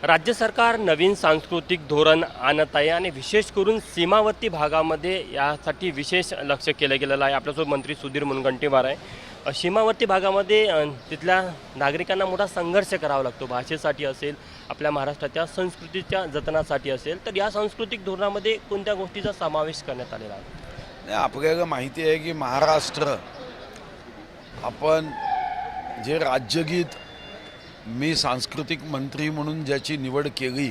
राज्य सरकार नवीन सांस्कृतिक धोरण आणत आहे आणि विशेष करून सीमावर्ती भागामध्ये यासाठी विशेष लक्ष केलं गेलेलं आहे। आपल्यासोबत मंत्री सुधीर मुनगंटीवार आहे। सीमावर्ती भागामध्ये तिथल्या नागरिकांना मोठा संघर्ष करावा लागतो, भाषेसाठी असेल, आपल्या महाराष्ट्राच्या संस्कृतीच्या जतनासाठी असेल। तर या सांस्कृतिक धोरणामध्ये कोणत्या गोष्टीचा समावेश करण्यात आलेला आहे? आपल्याला माहिती आहे की महाराष्ट्र आपण जे राज्यगीत मी सांस्कृतिक मंत्री म्हणून ज्याची निवड केली,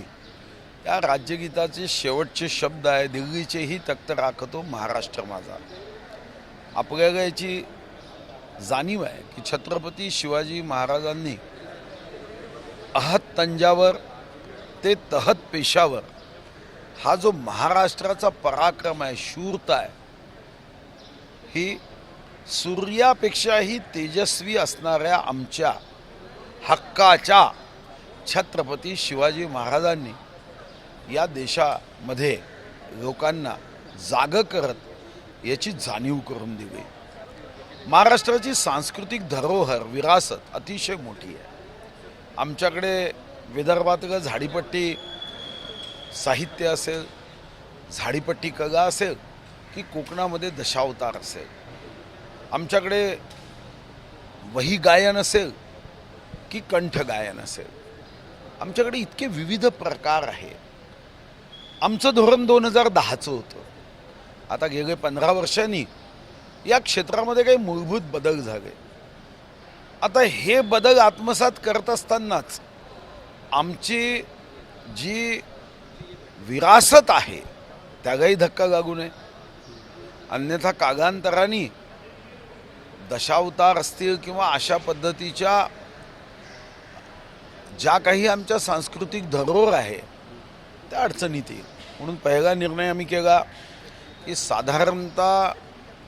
या राज्यगीताचे शेवटचे शब्द आहे, दिल्लीचेही तख्त राखतो महाराष्ट्र माझा। आपल्याला याची जाणीव आहे की छत्रपती शिवाजी महाराजांनी अहत तंजावर ते तहत पेशावर हा जो महाराष्ट्राचा पराक्रम आहे, शूरता आहे, ही सूर्यापेक्षाही तेजस्वी असणाऱ्या आमच्या हक्काच्या छत्रपती शिवाजी महाराजांनी या देशामध्ये लोकांना जागं करत याची जाणीव करून दिली। महाराष्ट्राची सांस्कृतिक धरोहर विरासत अतिशय मोठी आहे। आमच्याकडे विदर्भातलं झाडीपट्टी साहित्य असेल, झाडीपट्टी कला असेल, की कोकणामध्ये दशावतार असेल, आमच्याकडे वही गायन असेल की कंठ गायन असेल, आमच्याकडे इतके विविध प्रकार आहे। आमचं धोरण 2010चं होतं। आता गेले 15 वर्षांनी या क्षेत्रामध्ये काही मूलभूत बदल झाले। आता हे बदल आत्मसात करत असतानाच आमची जी विरासत आहे त्यालाही धक्का लागू नये, अन्यथा कालांतराने दशावतार असतील किंवा अशा पद्धतीच्या ज्या काही आमच्या सांस्कृतिक धरोहर आहे त्या अडचणीत येईल। म्हणून पहिला निर्णय आम्ही केला की साधारणतः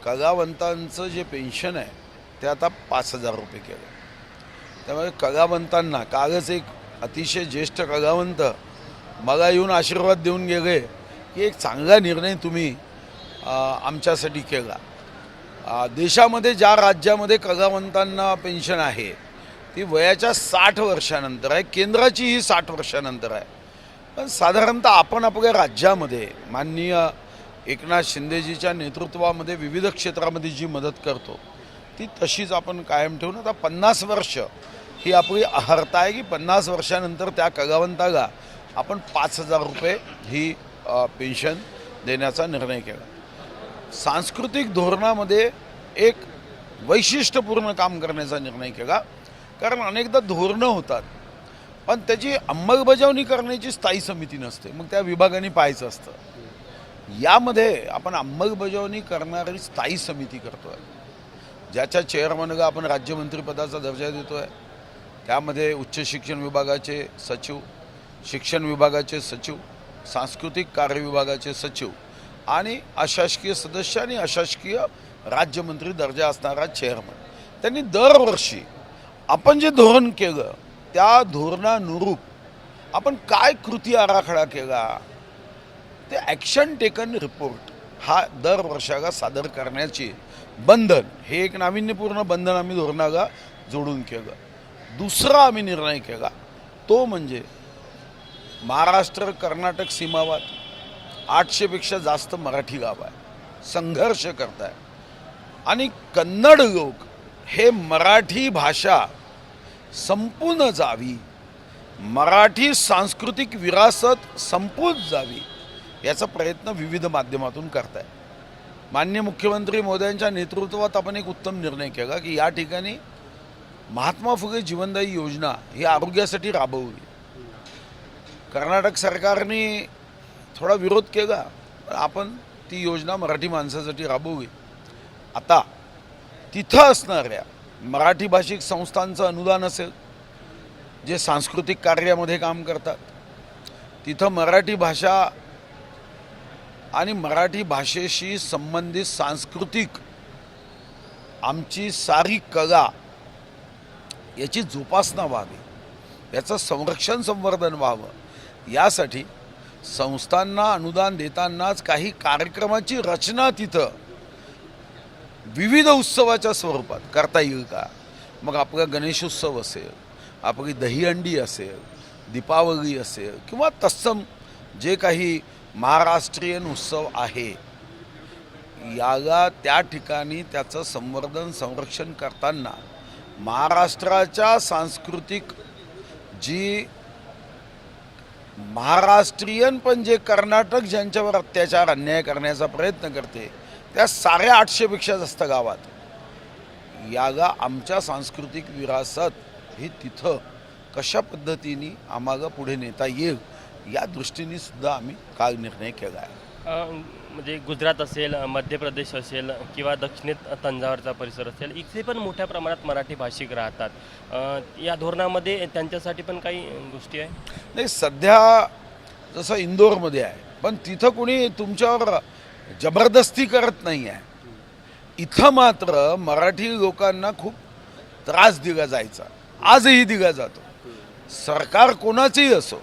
कलावंतांचं जे पेन्शन आहे ते आता 5,000 रुपये केलं। त्यामुळे कलावंतांना, कालच एक अतिशय ज्येष्ठ कलावंत मला येऊन आशीर्वाद देऊन गेले की एक चांगला निर्णय तुम्ही आमच्यासाठी केला। देशामध्ये ज्या राज्यामध्ये कलावंतांना पेन्शन आहे ती वयाच्या 60 वर्षानंतर आहे, केंद्राची ही 60 वर्षानंतर आहे। पण साधारणतः आपण आपल्या राज्यामध्ये माननीय एकनाथ शिंदेजीच्या नेतृत्वामध्ये विविध क्षेत्रामध्ये जी मदत करतो ती तशीच आपण कायम ठेवून आता 50 वर्ष ही आपली अर्हता आहे की 50 वर्षानंतर त्या कलावंताला आपण 5,000 रुपये ही पेन्शन देण्याचा निर्णय केला। सांस्कृतिक धोरणामध्ये एक वैशिष्ट्यपूर्ण काम करण्याचा निर्णय केला, कारण अनेकदा धोरणं होतात पण त्याची अंमलबजावणी करण्याची स्थायी समिती नसते, मग त्या विभागाने पाहायचं असतं। यामध्ये आपण अंमलबजावणी करणारी स्थायी समिती करतो आहे, ज्याच्या चेअरमनला आपण राज्यमंत्रीपदाचा दर्जा देतो आहे। त्यामध्ये उच्च शिक्षण विभागाचे सचिव, शिक्षण विभागाचे सचिव, सांस्कृतिक कार्य विभागाचे सचिव आणि अशासकीय सदस्य आणि अशासकीय राज्यमंत्री दर्जा असणारा चेअरमन, त्यांनी दरवर्षी आपण जे धोरण केलं त्या धोरणानुरूप आपण काय कृती आराखडा केला ते ॲक्शन टेकन रिपोर्ट हा दर वर्षाला सादर करण्याची बंधन, हे एक नाविन्यपूर्ण बंधन आम्ही धोरणाला जोडून केलं। दुसरा आम्ही निर्णय केला तो म्हणजे महाराष्ट्र कर्नाटक सीमावाद 800पेक्षा जास्त मराठी गाव आहे, संघर्ष करत आहे आणि कन्नड लोक हे मराठी भाषा संपून जावी, मराठी सांस्कृतिक विरासत संपून जावी याचा प्रयत्न विविध माध्यमातून करत आहे। माननीय मुख्यमंत्री मोदयांच्या नेतृत्वात आपण एक उत्तम निर्णय केला की या ठिकाणी महात्मा फुले जीवनदायी योजना ही आरोग्यासाठी राबवली। कर्नाटक सरकारने थोडा विरोध केला पण आपण ती योजना मराठी माणसासाठी राबवली। आता तिथं असणाऱ्या मराठी भाषिक संस्थांचं अनुदान असेल, जे सांस्कृतिक कार्यामध्ये काम करतात, तिथं मराठी भाषा आणि मराठी भाषेशी संबंधित सांस्कृतिक आमची सारी कला याची जोपासना व्हावी, याचं संरक्षण संवर्धन व्हावं, यासाठी संस्थांना अनुदान देतानाच काही कार्यक्रमाची रचना तिथं विविध उत्सवाच्या स्वरूपात करता येईल का। मग आपला गणेशोत्सव असेल, आपली दहीहंडी असेल, दीपावली असेल किंवा तत्सम जे काही महाराष्ट्रीयन उत्सव आहे, याला त्या ठिकाणी त्याचं संवर्धन संरक्षण करताना महाराष्ट्राच्या सांस्कृतिक जी महाराष्ट्रीयन पण जे कर्नाटक ज्यांच्यावर अत्याचार अन्याय करण्याचा प्रयत्न करते त्या 850पेक्षा जास्त गावात याला आमच्या सांस्कृतिक विरासत ही तिथं कशा पद्धतीने आम्हाला पुढे नेता येईल या दृष्टीने सुद्धा आम्ही काल निर्णय केला आहे. म्हणजे गुजरात असेल, मध्य प्रदेश असेल किंवा दक्षिणेत तंजावरचा परिसर असेल, इथे पण मोठ्या प्रमाणात मराठी भाषिक राहतात. या धोरणामध्ये त्यांच्यासाठी पण काही गोष्टी आहे? नाही, सध्या जसं इंदोरमध्ये आहे, पण तिथं कुणी तुमच्यावर जबरदस्ती करत नाही आहे. इथं मात्र मराठी लोकांना खूप त्रास दिला जायचा, आजही दिला जातो. सरकार कोणाचंही असो,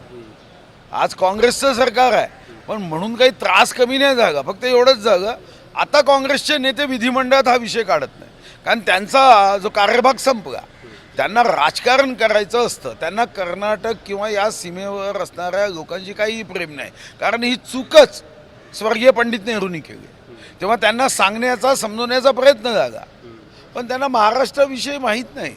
आज काँग्रेसचं सरकार आहे, पण म्हणून काही त्रास कमी नाही झाला. फक्त एवढंच झालं, आता काँग्रेसचे नेते विधिमंडळात हा विषय काढत नाही, कारण त्यांचा जो कार्यभाग संपला. त्यांना राजकारण करायचं असतं, त्यांना कर्नाटक किंवा या सीमेवर असणाऱ्या लोकांची काहीही प्रेम नाही, कारण ही चूकच स्वर्गीय पंडित नेहरूंनी केली. तेव्हा त्यांना सांगण्याचा समजवण्याचा प्रयत्न झाला, पण त्यांना महाराष्ट्राविषयी माहीत नाही.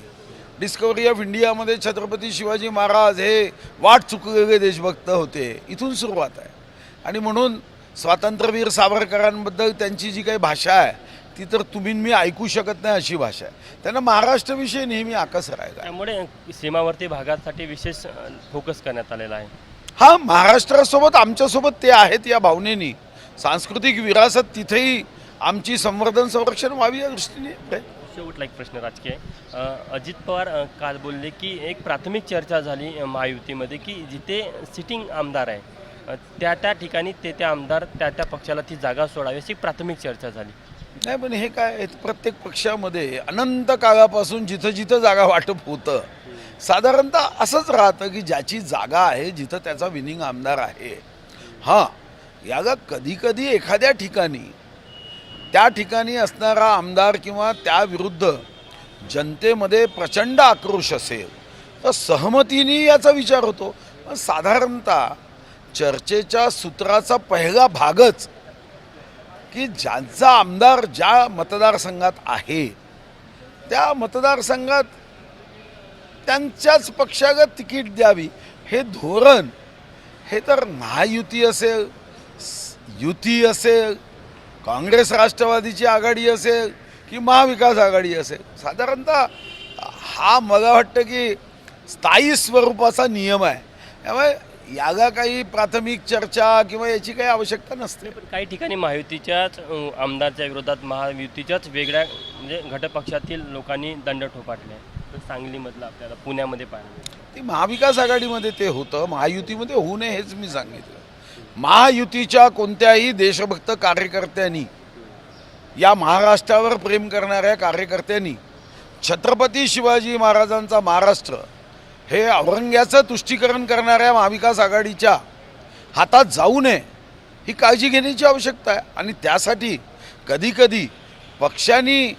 डिस्कवरी ऑफ इंडियामध्ये छत्रपती शिवाजी महाराज हे वाट चुकलेले देशभक्त होते, इथून सुरुवात आहे. आणि म्हणून स्वातंत्र्यवीर सावरकरांबद्दल त्यांची जी काही भाषा आहे ती तर तुम्ही मी ऐकू शकत नाही अशी भाषा आहे. त्यांना महाराष्ट्राविषयी नेहमी आकस राहिला. त्यामुळे सीमावर्ती भागासाठी विशेष फोकस करण्यात आलेला आहे. हा, महाराष्ट्रासोबत आमच्यासोबत ते आहेत या भावनेनी सांस्कृतिक विरासत तिथेही आमची संवर्धन संरक्षण व्हावी या दृष्टीने. शेवटला एक प्रश्न राजकीय. अजित पवार काल बोलले की एक प्राथमिक चर्चा झाली महायुतीमध्ये की जिथे सिटिंग आमदार आहे त्या ठिकाणी त्या आमदार त्या पक्षाला ती जागा सोडावी अशी प्राथमिक चर्चा झाली. नाही, पण हे काय, प्रत्येक पक्षामध्ये अनंत काळापासून जिथं जिथं जागा वाटप होतं साधारणतः असंच राहतं की ज्याची जागा आहे जिथं त्याचा विनिंग आमदार आहे. हां, याला कधी कधी एखाद्या ठिकाणी त्या ठिकाणी असणारा आमदार किंवा त्याविरुद्ध जनतेमध्ये प्रचंड आक्रोश असेल तर सहमतीने याचा विचार होतो. पण साधारणतः चर्चेच्या सूत्राचा पहिला भागच की ज्यांचा आमदार ज्या मतदारसंघात आहे त्या मतदारसंघात त्यांच्याच पक्षाला तिकीट द्यावी हे धोरण, हे तर महायुती असेल, युती असेल, काँग्रेस राष्ट्रवादीची आघाडी असेल की महाविकास आघाडी असेल, साधारणतः हा मला वाटतं की स्थायी स्वरूपाचा नियम आहे. त्यामुळे याला काही प्राथमिक चर्चा किंवा याची काही आवश्यकता नसते. पण काही ठिकाणी महायुतीच्याच आमदारच्या विरोधात महायुतीच्याच वेगळ्या म्हणजे घटपक्षातील लोकांनी दंड ठोकाटले. तर सांगलीमधलं आपल्याला पुण्यामध्ये पाहिलं, ती महाविकास आघाडीमध्ये ते होतं, महायुतीमध्ये होऊ नये हेच मी सांगितलं. महायुतीच्या कोणत्याही देशभक्त कार्यकर्त्यांनी, या महाराष्ट्रावर प्रेम करणाऱ्या कार्यकर्त्यांनी छत्रपती शिवाजी महाराजांचा महाराष्ट्र हे औरंग्याचं तुष्टीकरण करणाऱ्या महाविकास आघाडीच्या हातात जाऊ नये ही काळजी घेण्याची आवश्यकता आहे. आणि त्यासाठी कधीकधी पक्षांनी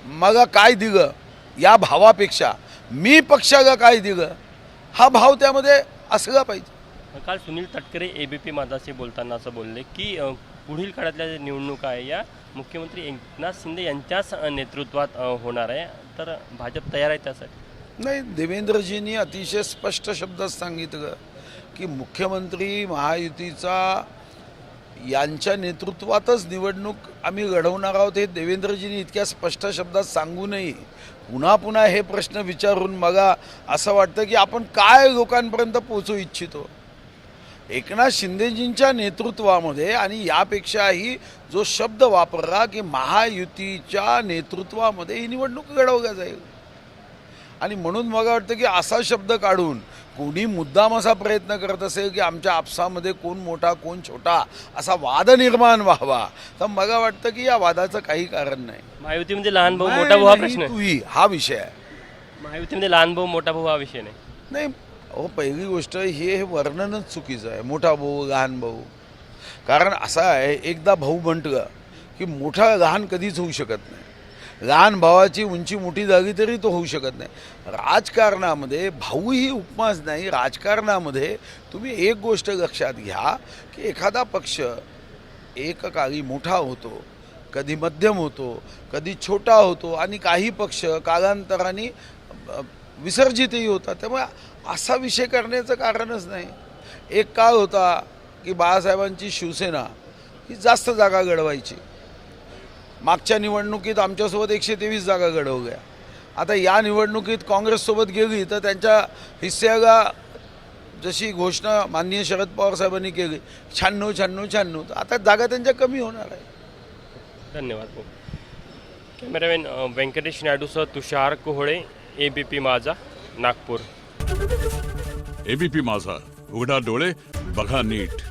मला काय दिलं या भावापेक्षा मी पक्षाला काय दिलं हा भाव त्यामध्ये असला पाहिजे. काल सुनील तटकरे ABP माझाशी बोलताना असं बोलले की पुढील काळातल्या ज्या निवडणुका आहे या मुख्यमंत्री एकनाथ शिंदे यांच्याच नेतृत्वात होणार आहे, तर भाजप तयार आहे त्यासाठी? नाही, देवेंद्रजींनी अतिशय स्पष्ट शब्दात सांगितलं की मुख्यमंत्री महायुतीचा यांच्या नेतृत्वातच निवडणूक आम्ही लढवणार आहोत. हे देवेंद्रजींनी इतक्या स्पष्ट शब्दात सांगू नये. पुन्हा पुन्हा हे प्रश्न विचारून मला असं वाटतं की आपण काय लोकांपर्यंत पोहोचू इच्छितो. एकनाथ शिंदेजींच्या नेतृत्वामध्ये, आणि यापेक्षाही जो शब्द वापरला की महायुतीच्या नेतृत्वामध्ये ही निवडणूक लढवल्या जाईल. आणि म्हणून मला वाटतं की असा शब्द काढून कोणी मुद्दाम असा प्रयत्न करत असेल की आमच्या आपसामध्ये कोण मोठा कोण छोटा असा वाद निर्माण व्हावा, तर मला वाटतं की या वादाचं काही कारण नाही. महायुतीमध्ये लहान भाऊ मोठा भाऊ हा प्रश्न आहे. हा विषय आहे. महायुतीमध्ये लहान भाऊ मोठा भाऊ हा विषय नाही. नाही, पहिली गोष्ट हे वर्णनच चुकीचं आहे, मोठा भाऊ लहान भाऊ. कारण असं आहे, एकदा भाऊ म्हटलं की मोठा लहान कधीच होऊ शकत नाही. लहान भावाची उंची मोठी झाली तरी तो होऊ शकत नाही. राजकारणामध्ये भाऊ ही उपमाच नाही. राजकारणामध्ये तुम्ही एक गोष्ट लक्षात घ्या की एखादा पक्ष एककाळी मोठा होतो, कधी मध्यम होतो, कधी छोटा होतो आणि काही पक्ष कालांतराने विसर्जितही होतात. त्यामुळे असा विषय करण्याचं कारणच नाही. एक काळ होता की बाळासाहेबांची शिवसेना ही जास्त जागा लढवायची. मागच्या निवडणुकीत आमच्यासोबत 123 जागा लढवल्या. आता या निवडणुकीत काँग्रेससोबत गेली तर त्यांच्या हिस्स्याला जशी घोषणा माननीय शरद पवार साहेबांनी केली 96-96-96, तर आता जागा त्यांच्या कमी होणार आहे. धन्यवाद. कॅमेरामॅन व्यंकटेश नायडूसह तुषार कोहळे, ABP माझा, नागपूर. एबीपी माझा, उघडा डोळे बघा नीट.